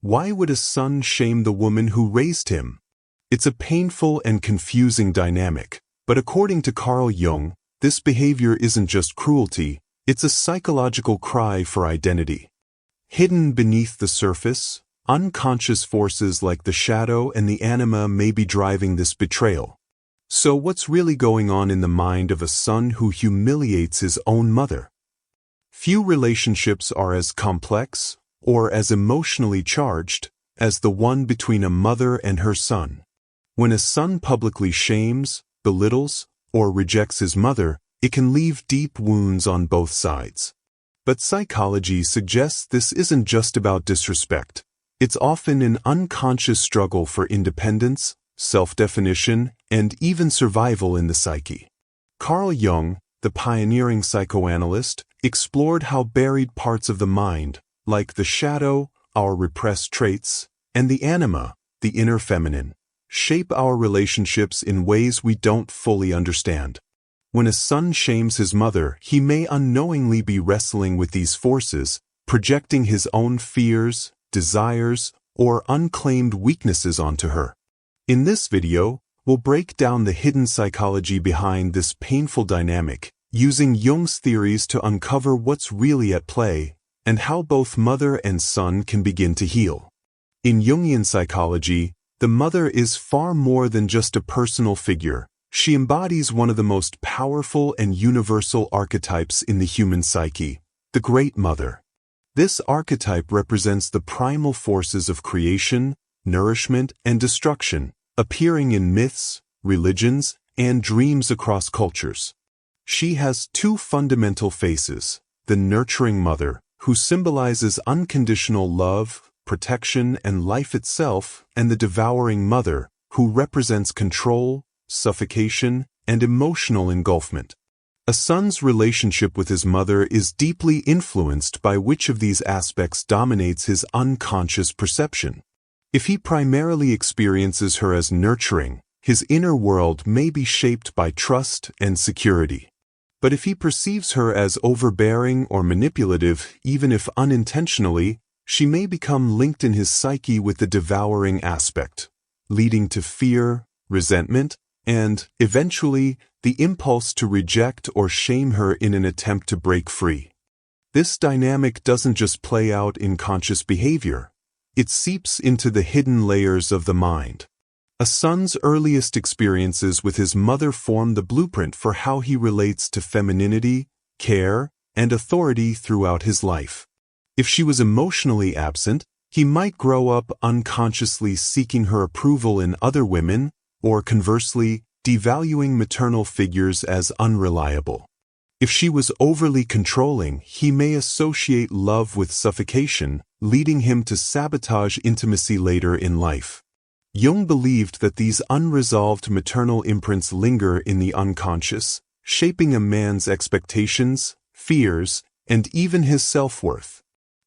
Why would a son shame the woman who raised him? It's a painful and confusing dynamic, but according to Carl Jung, this behavior isn't just cruelty, it's a psychological cry for identity. Hidden beneath the surface, unconscious forces like the shadow and the anima may be driving this betrayal. So what's really going on in the mind of a son who humiliates his own mother? Few relationships are as complex, or as emotionally charged, as the one between a mother and her son. When a son publicly shames, belittles, or rejects his mother, it can leave deep wounds on both sides. But psychology suggests this isn't just about disrespect. It's often an unconscious struggle for independence, self-definition, and even survival in the psyche. Carl Jung, the pioneering psychoanalyst, explored how buried parts of the mind, like the shadow, our repressed traits, and the anima, the inner feminine, shape our relationships in ways we don't fully understand. When a son shames his mother, he may unknowingly be wrestling with these forces, projecting his own fears, desires, or unclaimed weaknesses onto her. In this video, we'll break down the hidden psychology behind this painful dynamic, using Jung's theories to uncover what's really at play, and how both mother and son can begin to heal. In Jungian psychology, the mother is far more than just a personal figure. She embodies one of the most powerful and universal archetypes in the human psyche, the Great Mother. This archetype represents the primal forces of creation, nourishment, and destruction, appearing in myths, religions, and dreams across cultures. She has two fundamental faces: the nurturing mother, who symbolizes unconditional love, protection, and life itself, and the devouring mother, who represents control, suffocation, and emotional engulfment. A son's relationship with his mother is deeply influenced by which of these aspects dominates his unconscious perception. If he primarily experiences her as nurturing, his inner world may be shaped by trust and security. But if he perceives her as overbearing or manipulative, even if unintentionally, she may become linked in his psyche with the devouring aspect, leading to fear, resentment, and, eventually, the impulse to reject or shame her in an attempt to break free. This dynamic doesn't just play out in conscious behavior. It seeps into the hidden layers of the mind. A son's earliest experiences with his mother form the blueprint for how he relates to femininity, care, and authority throughout his life. If she was emotionally absent, he might grow up unconsciously seeking her approval in other women, or conversely, devaluing maternal figures as unreliable. If she was overly controlling, he may associate love with suffocation, leading him to sabotage intimacy later in life. Jung believed that these unresolved maternal imprints linger in the unconscious, shaping a man's expectations, fears, and even his self-worth.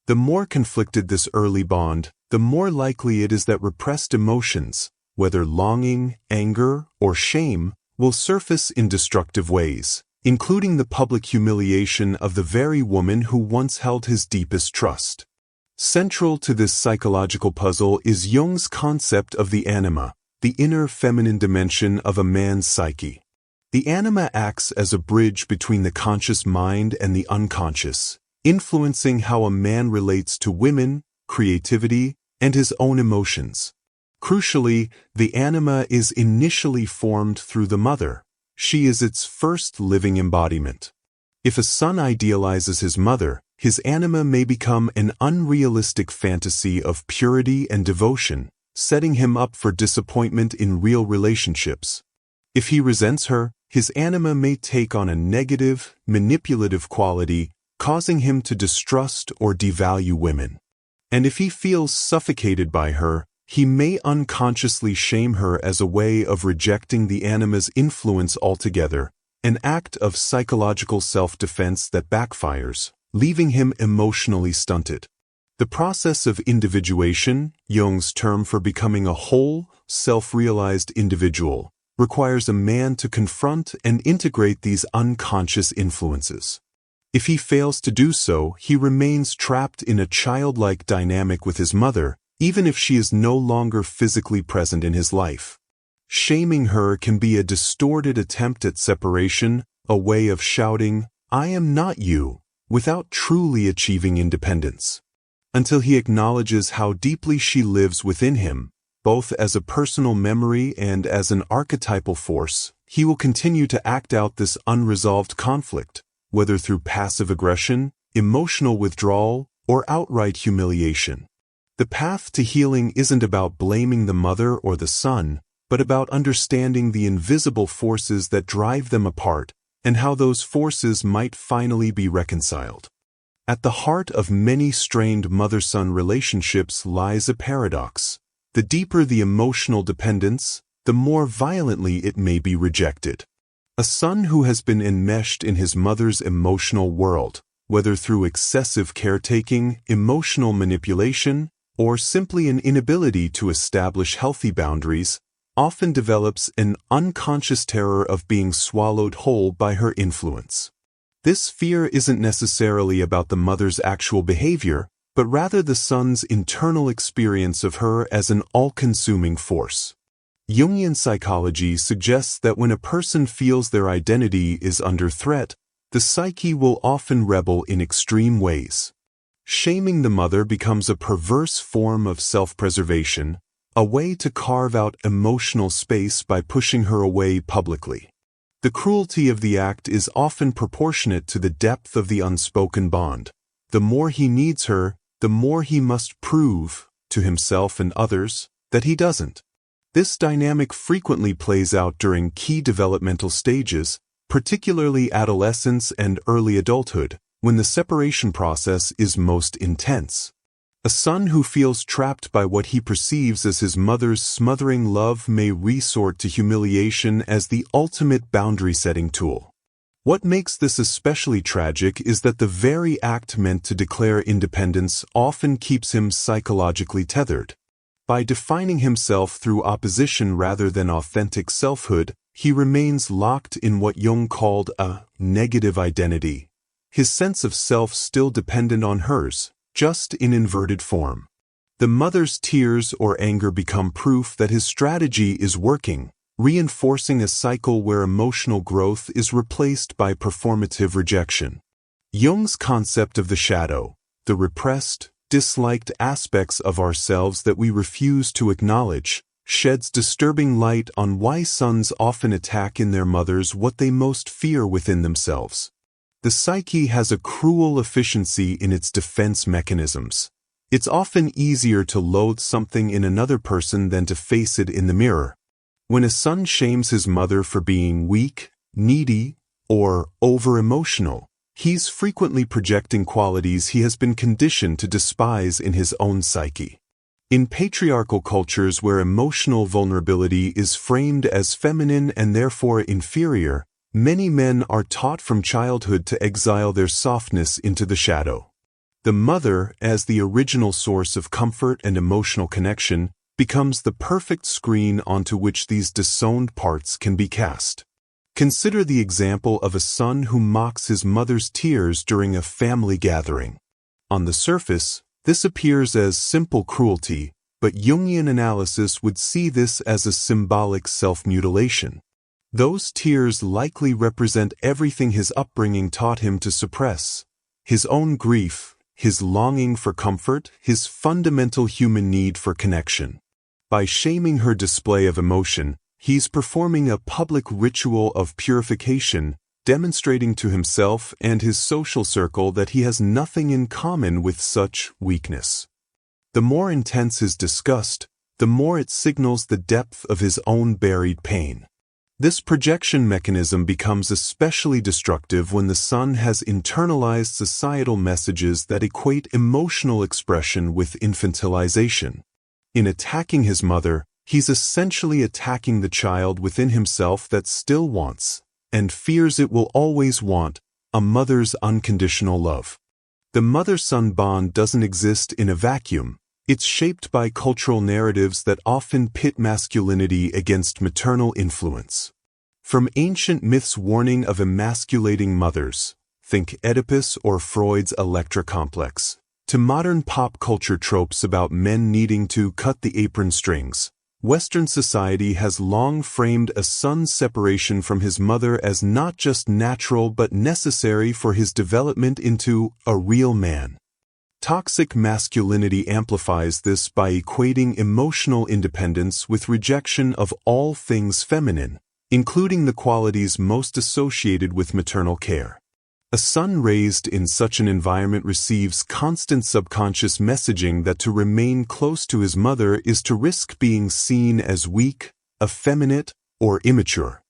The more conflicted this early bond, the more likely it is that repressed emotions, whether longing, anger, or shame, will surface in destructive ways, including the public humiliation of the very woman who once held his deepest trust. Central to this psychological puzzle is Jung's concept of the anima, the inner feminine dimension of a man's psyche. The anima acts as a bridge between the conscious mind and the unconscious, influencing how a man relates to women, creativity, and his own emotions. Crucially, the anima is initially formed through the mother. She is its first living embodiment. If a son idealizes his mother, his anima may become an unrealistic fantasy of purity and devotion, setting him up for disappointment in real relationships. If he resents her, his anima may take on a negative, manipulative quality, causing him to distrust or devalue women. And if he feels suffocated by her, he may unconsciously shame her as a way of rejecting the anima's influence altogether, an act of psychological self-defense that backfires, leaving him emotionally stunted. The process of individuation, Jung's term for becoming a whole, self-realized individual, requires a man to confront and integrate these unconscious influences. If he fails to do so, he remains trapped in a childlike dynamic with his mother, even if she is no longer physically present in his life. Shaming her can be a distorted attempt at separation, a way of shouting, "I am not you," without truly achieving independence. Until he acknowledges how deeply she lives within him, both as a personal memory and as an archetypal force, he will continue to act out this unresolved conflict, whether through passive aggression, emotional withdrawal, or outright humiliation. The path to healing isn't about blaming the mother or the son, but about understanding the invisible forces that drive them apart and how those forces might finally be reconciled. At the heart of many strained mother-son relationships lies a paradox. The deeper the emotional dependence, the more violently it may be rejected. A son who has been enmeshed in his mother's emotional world, whether through excessive caretaking, emotional manipulation, or simply an inability to establish healthy boundaries, often develops an unconscious terror of being swallowed whole by her influence. This fear isn't necessarily about the mother's actual behavior, but rather the son's internal experience of her as an all-consuming force. Jungian psychology suggests that when a person feels their identity is under threat, the psyche will often rebel in extreme ways. Shaming the mother becomes a perverse form of self-preservation, a way to carve out emotional space by pushing her away publicly. The cruelty of the act is often proportionate to the depth of the unspoken bond. The more he needs her, the more he must prove, to himself and others, that he doesn't. This dynamic frequently plays out during key developmental stages, particularly adolescence and early adulthood, when the separation process is most intense. A son who feels trapped by what he perceives as his mother's smothering love may resort to humiliation as the ultimate boundary-setting tool. What makes this especially tragic is that the very act meant to declare independence often keeps him psychologically tethered. By defining himself through opposition rather than authentic selfhood, he remains locked in what Jung called a negative identity, his sense of self still dependent on hers, just in inverted form. The mother's tears or anger become proof that his strategy is working, reinforcing a cycle where emotional growth is replaced by performative rejection. Jung's concept of the shadow, the repressed, disliked aspects of ourselves that we refuse to acknowledge, sheds disturbing light on why sons often attack in their mothers what they most fear within themselves. The psyche has a cruel efficiency in its defense mechanisms. It's often easier to loathe something in another person than to face it in the mirror. When a son shames his mother for being weak, needy, or over-emotional, he's frequently projecting qualities he has been conditioned to despise in his own psyche. In patriarchal cultures where emotional vulnerability is framed as feminine and therefore inferior, many men are taught from childhood to exile their softness into the shadow. The mother, as the original source of comfort and emotional connection, becomes the perfect screen onto which these disowned parts can be cast. Consider the example of a son who mocks his mother's tears during a family gathering. On the surface, this appears as simple cruelty, but Jungian analysis would see this as a symbolic self-mutilation. Those tears likely represent everything his upbringing taught him to suppress: his own grief, his longing for comfort, his fundamental human need for connection. By shaming her display of emotion, he's performing a public ritual of purification, demonstrating to himself and his social circle that he has nothing in common with such weakness. The more intense his disgust, the more it signals the depth of his own buried pain. This projection mechanism becomes especially destructive when the son has internalized societal messages that equate emotional expression with infantilization. In attacking his mother, he's essentially attacking the child within himself that still wants, and fears it will always want, a mother's unconditional love. The mother-son bond doesn't exist in a vacuum. It's shaped by cultural narratives that often pit masculinity against maternal influence. From ancient myths warning of emasculating mothers, think Oedipus or Freud's Electra complex, To modern pop culture tropes about men needing to cut the apron strings, Western society has long framed a son's separation from his mother as not just natural but necessary for his development into a real man. Toxic masculinity amplifies this by equating emotional independence with rejection of all things feminine, including the qualities most associated with maternal care. A son raised in such an environment receives constant subconscious messaging that to remain close to his mother is to risk being seen as weak, effeminate, or immature.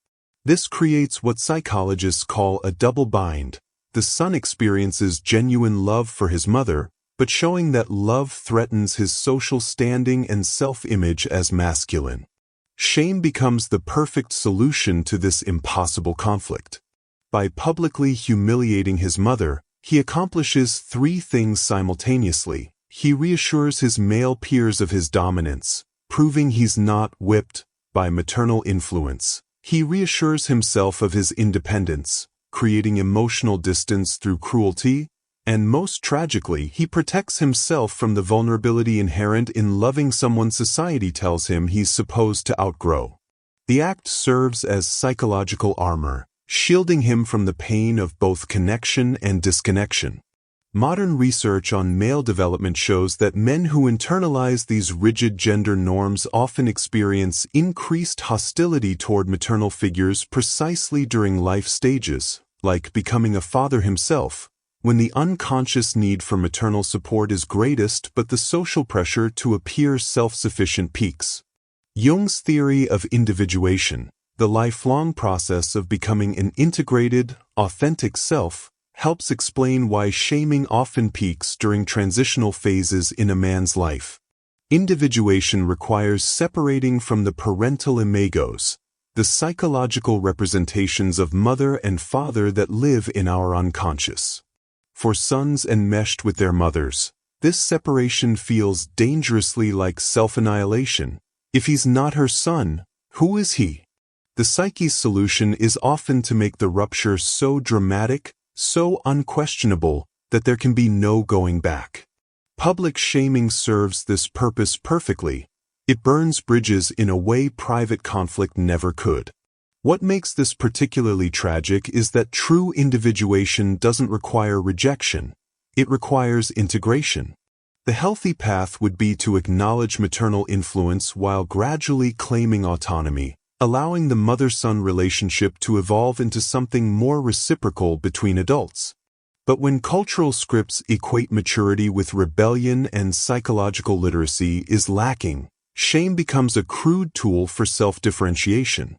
This creates what psychologists call a double bind. The son experiences genuine love for his mother, but showing that love threatens his social standing and self-image as masculine. Shame becomes the perfect solution to this impossible conflict. By publicly humiliating his mother, he accomplishes three things simultaneously. He reassures his male peers of his dominance, proving he's not whipped by maternal influence. He reassures himself of his independence, creating emotional distance through cruelty, and most tragically, he protects himself from the vulnerability inherent in loving someone society tells him he's supposed to outgrow. The act serves as psychological armor, shielding him from the pain of both connection and disconnection. Modern research on male development shows that men who internalize these rigid gender norms often experience increased hostility toward maternal figures precisely during life stages, like becoming a father himself, when the unconscious need for maternal support is greatest but the social pressure to appear self-sufficient peaks. Jung's theory of individuation, the lifelong process of becoming an integrated, authentic self, helps explain why shaming often peaks during transitional phases in a man's life. Individuation requires separating from the parental imagos, the psychological representations of mother and father that live in our unconscious. For sons enmeshed with their mothers, this separation feels dangerously like self-annihilation. If he's not her son, who is he? The psyche's solution is often to make the rupture so dramatic, so unquestionable, that there can be no going back. Public shaming serves this purpose perfectly. It burns bridges in a way private conflict never could. What makes this particularly tragic is that true individuation doesn't require rejection. It requires integration. The healthy path would be to acknowledge maternal influence while gradually claiming autonomy, allowing the mother-son relationship to evolve into something more reciprocal between adults. But when cultural scripts equate maturity with rebellion and psychological literacy is lacking, shame becomes a crude tool for self-differentiation.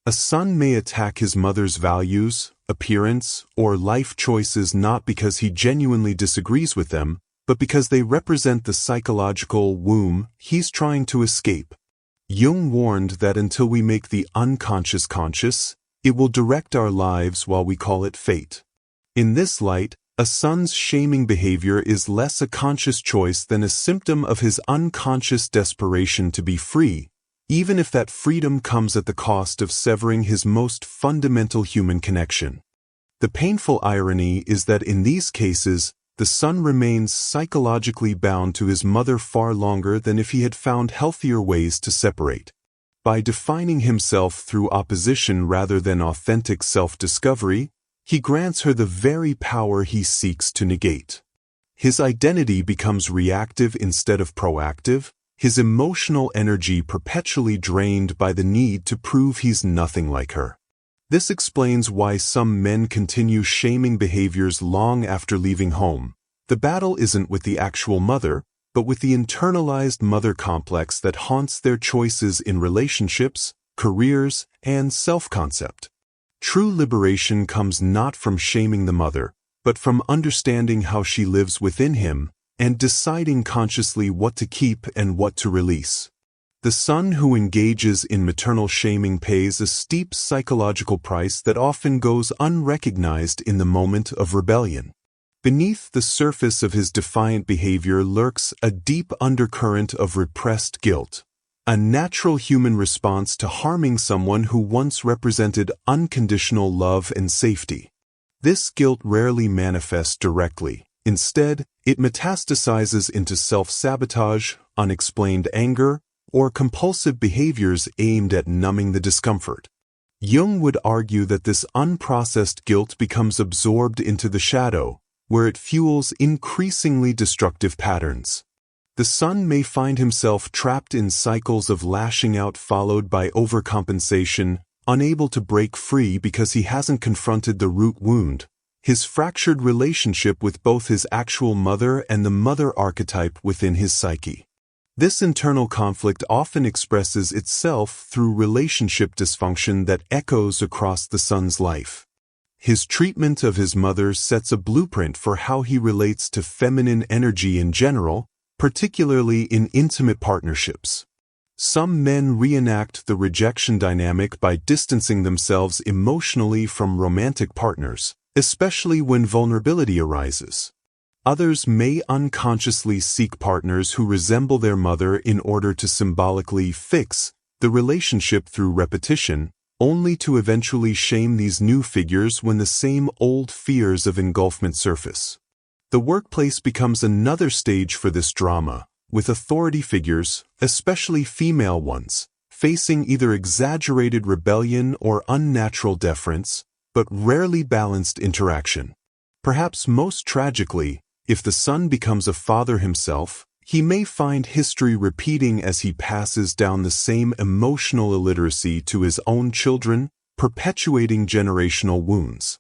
A son may attack his mother's values, appearance, or life choices not because he genuinely disagrees with them, but because they represent the psychological womb he's trying to escape. Jung warned that until we make the unconscious conscious, it will direct our lives while we call it fate. In this light, a son's shaming behavior is less a conscious choice than a symptom of his unconscious desperation to be free, even if that freedom comes at the cost of severing his most fundamental human connection. The painful irony is that in these cases, the son remains psychologically bound to his mother far longer than if he had found healthier ways to separate. By defining himself through opposition rather than authentic self-discovery, he grants her the very power he seeks to negate. His identity becomes reactive instead of proactive, his emotional energy perpetually drained by the need to prove he's nothing like her. This explains why some men continue shaming behaviors long after leaving home. The battle isn't with the actual mother, but with the internalized mother complex that haunts their choices in relationships, careers, and self-concept. True liberation comes not from shaming the mother, but from understanding how she lives within him and deciding consciously what to keep and what to release. The son who engages in maternal shaming pays a steep psychological price that often goes unrecognized in the moment of rebellion. Beneath the surface of his defiant behavior lurks a deep undercurrent of repressed guilt, a natural human response to harming someone who once represented unconditional love and safety. This guilt rarely manifests directly. Instead, it metastasizes into self-sabotage, unexplained anger, or compulsive behaviors aimed at numbing the discomfort. Jung would argue that this unprocessed guilt becomes absorbed into the shadow, where it fuels increasingly destructive patterns. The son may find himself trapped in cycles of lashing out followed by overcompensation, unable to break free because he hasn't confronted the root wound, his fractured relationship with both his actual mother and the mother archetype within his psyche. This internal conflict often expresses itself through relationship dysfunction that echoes across the son's life. His treatment of his mother sets a blueprint for how he relates to feminine energy in general, particularly in intimate partnerships. Some men reenact the rejection dynamic by distancing themselves emotionally from romantic partners, especially when vulnerability arises. Others may unconsciously seek partners who resemble their mother in order to symbolically fix the relationship through repetition, only to eventually shame these new figures when the same old fears of engulfment surface. The workplace becomes another stage for this drama, with authority figures, especially female ones, facing either exaggerated rebellion or unnatural deference, but rarely balanced interaction. Perhaps most tragically, if the son becomes a father himself, he may find history repeating as he passes down the same emotional illiteracy to his own children, perpetuating generational wounds.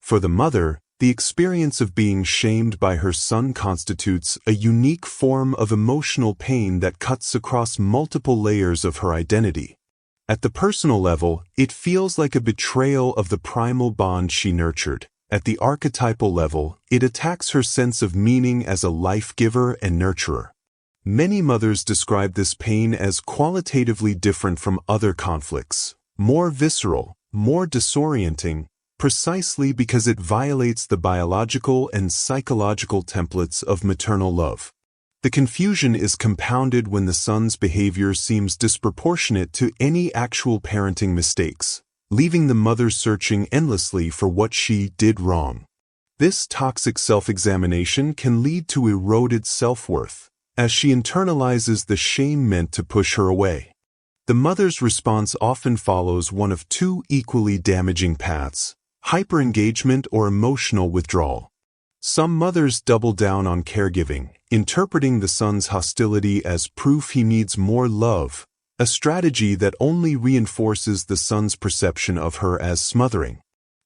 For the mother, the experience of being shamed by her son constitutes a unique form of emotional pain that cuts across multiple layers of her identity. At the personal level, it feels like a betrayal of the primal bond she nurtured. At the archetypal level, it attacks her sense of meaning as a life-giver and nurturer. Many mothers describe this pain as qualitatively different from other conflicts, more visceral, more disorienting, precisely because it violates the biological and psychological templates of maternal love. The confusion is compounded when the son's behavior seems disproportionate to any actual parenting mistakes, leaving the mother searching endlessly for what she did wrong. This toxic self-examination can lead to eroded self-worth, as she internalizes the shame meant to push her away. The mother's response often follows one of two equally damaging paths: hyperengagement or emotional withdrawal. Some mothers double down on caregiving, interpreting the son's hostility as proof he needs more love, a strategy that only reinforces the son's perception of her as smothering.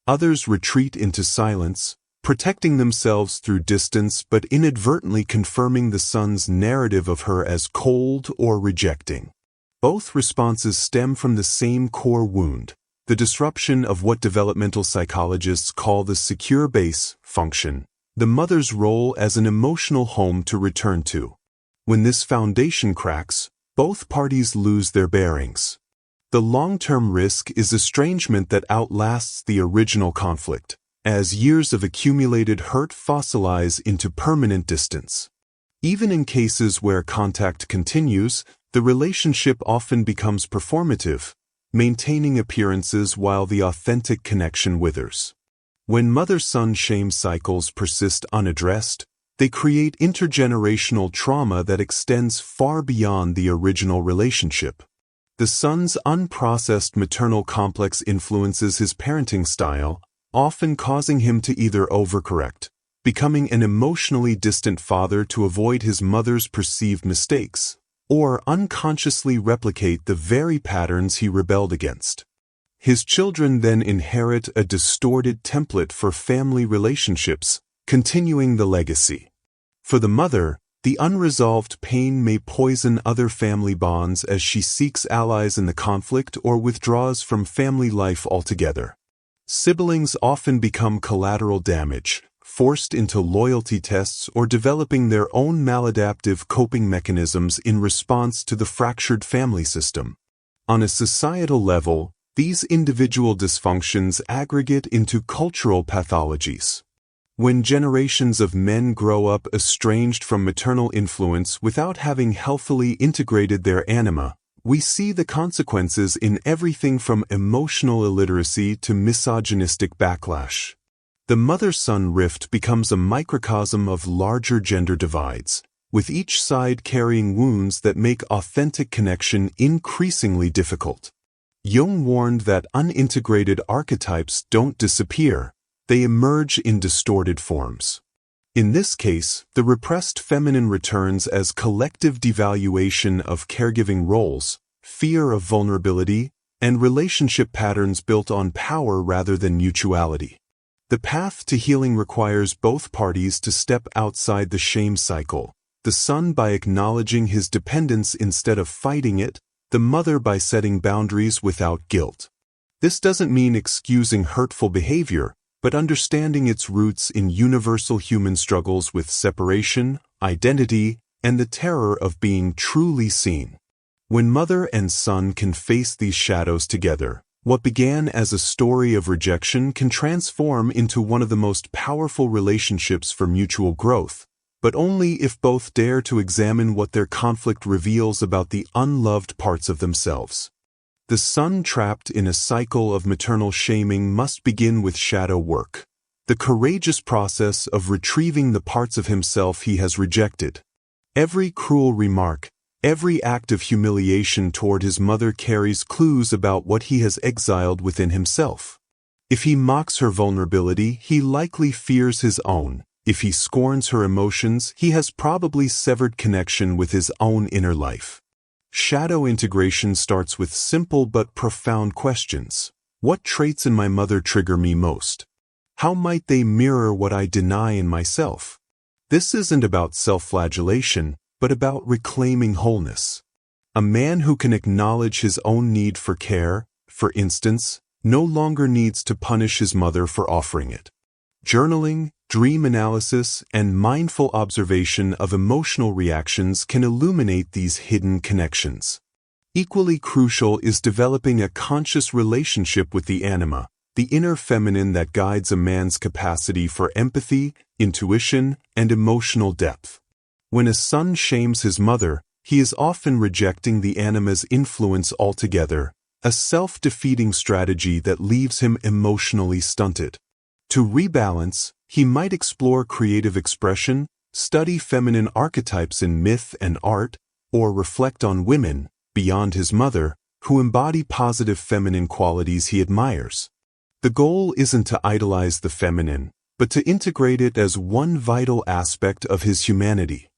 Others retreat into silence, protecting themselves through distance but inadvertently confirming the son's narrative of her as cold or rejecting. Both responses stem from the same core wound, the disruption of what developmental psychologists call the secure base function, the mother's role as an emotional home to return to. When this foundation cracks, both parties lose their bearings. The long-term risk is estrangement that outlasts the original conflict, as years of accumulated hurt fossilize into permanent distance. Even in cases where contact continues, the relationship often becomes performative, maintaining appearances while the authentic connection withers. When mother-son shame cycles persist unaddressed, they create intergenerational trauma that extends far beyond the original relationship. The son's unprocessed maternal complex influences his parenting style, often causing him to either overcorrect, becoming an emotionally distant father to avoid his mother's perceived mistakes, or unconsciously replicate the very patterns he rebelled against. His children then inherit a distorted template for family relationships, continuing the legacy. For the mother, the unresolved pain may poison other family bonds as she seeks allies in the conflict or withdraws from family life altogether. Siblings often become collateral damage, forced into loyalty tests or developing their own maladaptive coping mechanisms in response to the fractured family system. On a societal level, these individual dysfunctions aggregate into cultural pathologies. When generations of men grow up estranged from maternal influence without having healthily integrated their anima, we see the consequences in everything from emotional illiteracy to misogynistic backlash. The mother-son rift becomes a microcosm of larger gender divides, with each side carrying wounds that make authentic connection increasingly difficult. Jung warned that unintegrated archetypes don't disappear, they emerge in distorted forms. In this case, the repressed feminine returns as collective devaluation of caregiving roles, fear of vulnerability, and relationship patterns built on power rather than mutuality. The path to healing requires both parties to step outside the shame cycle, the son by acknowledging his dependence instead of fighting it, the mother by setting boundaries without guilt. This doesn't mean excusing hurtful behavior, but understanding its roots in universal human struggles with separation, identity, and the terror of being truly seen. When mother and son can face these shadows together, what began as a story of rejection can transform into one of the most powerful relationships for mutual growth, but only if both dare to examine what their conflict reveals about the unloved parts of themselves. The son trapped in a cycle of maternal shaming must begin with shadow work, the courageous process of retrieving the parts of himself he has rejected. Every cruel remark, every act of humiliation toward his mother carries clues about what he has exiled within himself. If he mocks her vulnerability, he likely fears his own. If he scorns her emotions, he has probably severed connection with his own inner life. Shadow integration starts with simple but profound questions. What traits in my mother trigger me most? How might they mirror what I deny in myself? This isn't about self-flagellation, but about reclaiming wholeness. A man who can acknowledge his own need for care, for instance, no longer needs to punish his mother for offering it. Journaling, dream analysis, and mindful observation of emotional reactions can illuminate these hidden connections. Equally crucial is developing a conscious relationship with the anima, the inner feminine that guides a man's capacity for empathy, intuition, and emotional depth. When a son shames his mother, he is often rejecting the anima's influence altogether, a self-defeating strategy that leaves him emotionally stunted. To rebalance, he might explore creative expression, study feminine archetypes in myth and art, or reflect on women, beyond his mother, who embody positive feminine qualities he admires. The goal isn't to idolize the feminine, but to integrate it as one vital aspect of his humanity.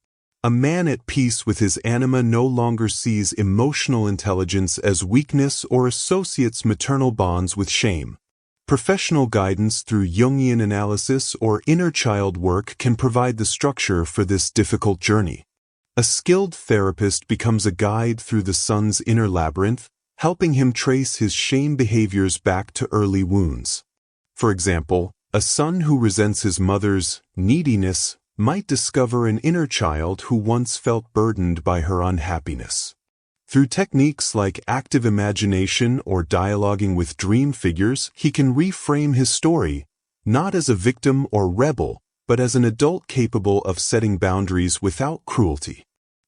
A man at peace with his anima no longer sees emotional intelligence as weakness or associates maternal bonds with shame. Professional guidance through Jungian analysis or inner child work can provide the structure for this difficult journey. A skilled therapist becomes a guide through the son's inner labyrinth, helping him trace his shame behaviors back to early wounds. For example, a son who resents his mother's neediness might discover an inner child who once felt burdened by her unhappiness. Through techniques like active imagination or dialoguing with dream figures, he can reframe his story, not as a victim or rebel, but as an adult capable of setting boundaries without cruelty.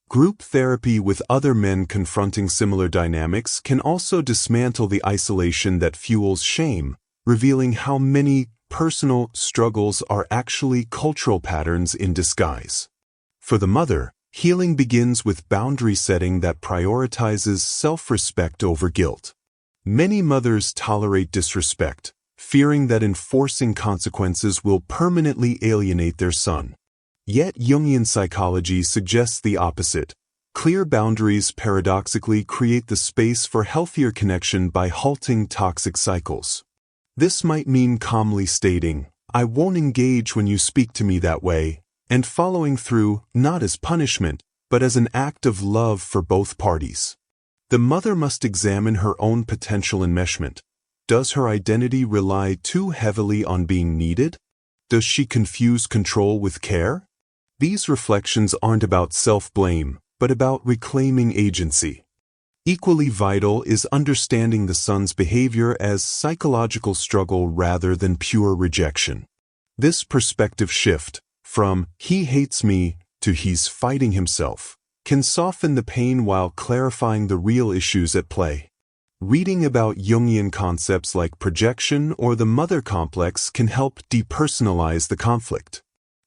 Group therapy with other men confronting similar dynamics can also dismantle the isolation that fuels shame, revealing how many personal struggles are actually cultural patterns in disguise. For the mother, healing begins with boundary setting that prioritizes self-respect over guilt. Many mothers tolerate disrespect, fearing that enforcing consequences will permanently alienate their son. Yet Jungian psychology suggests the opposite. Clear boundaries paradoxically create the space for healthier connection by halting toxic cycles. This might mean calmly stating, "I won't engage when you speak to me that way," and following through, not as punishment, but as an act of love for both parties. The mother must examine her own potential enmeshment. Does her identity rely too heavily on being needed? Does she confuse control with care? These reflections aren't about self-blame, but about reclaiming agency. Equally vital is understanding the son's behavior as psychological struggle rather than pure rejection. This perspective shift, from "he hates me" to "he's fighting himself," can soften the pain while clarifying the real issues at play. Reading about Jungian concepts like projection or the mother complex can help depersonalize the conflict.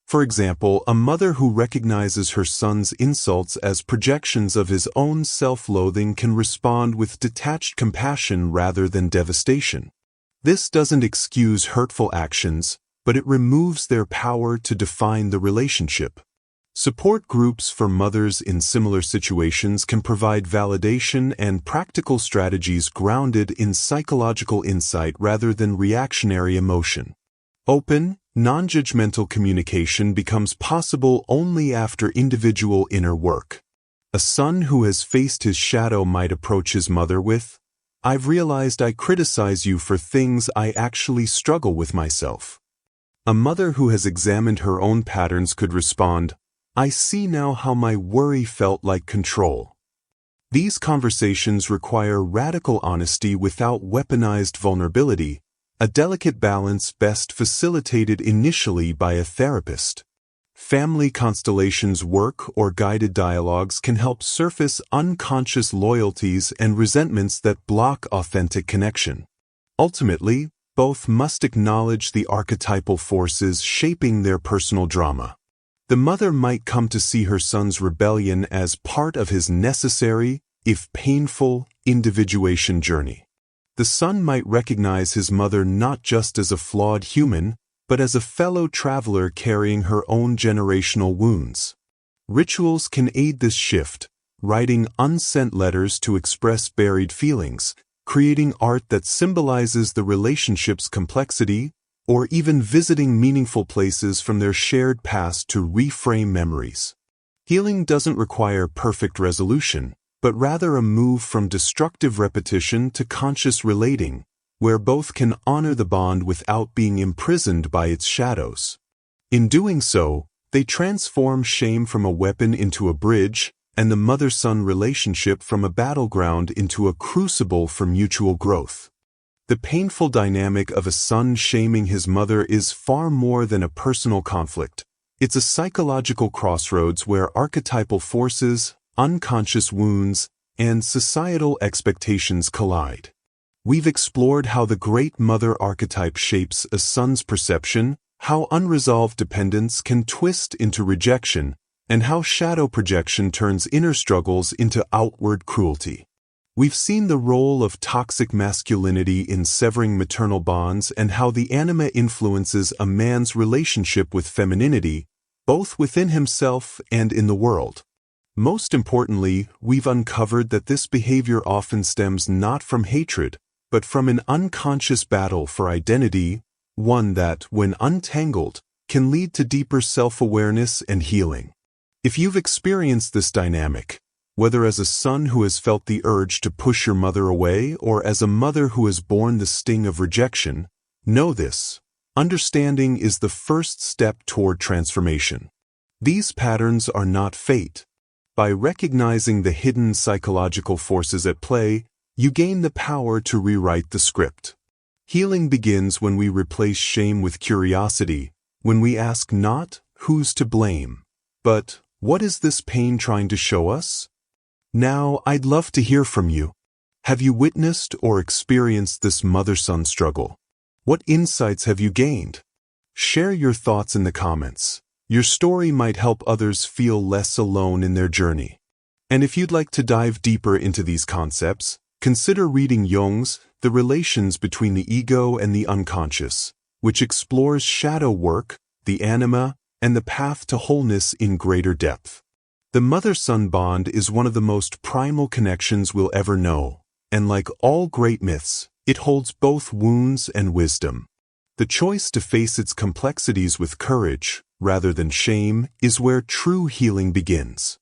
For example, a mother who recognizes her son's insults as projections of his own self-loathing can respond with detached compassion rather than devastation. This doesn't excuse hurtful actions, but it removes their power to define the relationship. Support groups for mothers in similar situations can provide validation and practical strategies grounded in psychological insight rather than reactionary emotion. Open, non-judgmental communication becomes possible only after individual inner work. A son who has faced his shadow might approach his mother with, "I've realized I criticize you for things I actually struggle with myself." A mother who has examined her own patterns could respond, "I see now how my worry felt like control." These conversations require radical honesty without weaponized vulnerability, a delicate balance best facilitated initially by a therapist. Family constellations work or guided dialogues can help surface unconscious loyalties and resentments that block authentic connection. Ultimately, both must acknowledge the archetypal forces shaping their personal drama. The mother might come to see her son's rebellion as part of his necessary, if painful, individuation journey. The son might recognize his mother not just as a flawed human, but as a fellow traveler carrying her own generational wounds. Rituals can aid this shift, writing unsent letters to express buried feelings, creating art that symbolizes the relationship's complexity, or even visiting meaningful places from their shared past to reframe memories. Healing doesn't require perfect resolution, but rather a move from destructive repetition to conscious relating, where both can honor the bond without being imprisoned by its shadows. In doing so, they transform shame from a weapon into a bridge, and the mother-son relationship from a battleground into a crucible for mutual growth. The painful dynamic of a son shaming his mother is far more than a personal conflict. It's a psychological crossroads where archetypal forces, unconscious wounds, and societal expectations collide. We've explored how the great mother archetype shapes a son's perception, how unresolved dependence can twist into rejection, and how shadow projection turns inner struggles into outward cruelty. We've seen the role of toxic masculinity in severing maternal bonds and how the anima influences a man's relationship with femininity, both within himself and in the world. Most importantly, we've uncovered that this behavior often stems not from hatred, but from an unconscious battle for identity, one that, when untangled, can lead to deeper self-awareness and healing. If you've experienced this dynamic, whether as a son who has felt the urge to push your mother away or as a mother who has borne the sting of rejection, know this: understanding is the first step toward transformation. These patterns are not fate. By recognizing the hidden psychological forces at play, you gain the power to rewrite the script. Healing begins when we replace shame with curiosity, when we ask not, "Who's to blame?" but, "What is this pain trying to show us?" Now, I'd love to hear from you. Have you witnessed or experienced this mother-son struggle? What insights have you gained? Share your thoughts in the comments. Your story might help others feel less alone in their journey. And if you'd like to dive deeper into these concepts, consider reading Jung's The Relations Between the Ego and the Unconscious, which explores shadow work, the anima, and the path to wholeness in greater depth. The mother-son bond is one of the most primal connections we'll ever know, and like all great myths, it holds both wounds and wisdom. The choice to face its complexities with courage, rather than shame, is where true healing begins.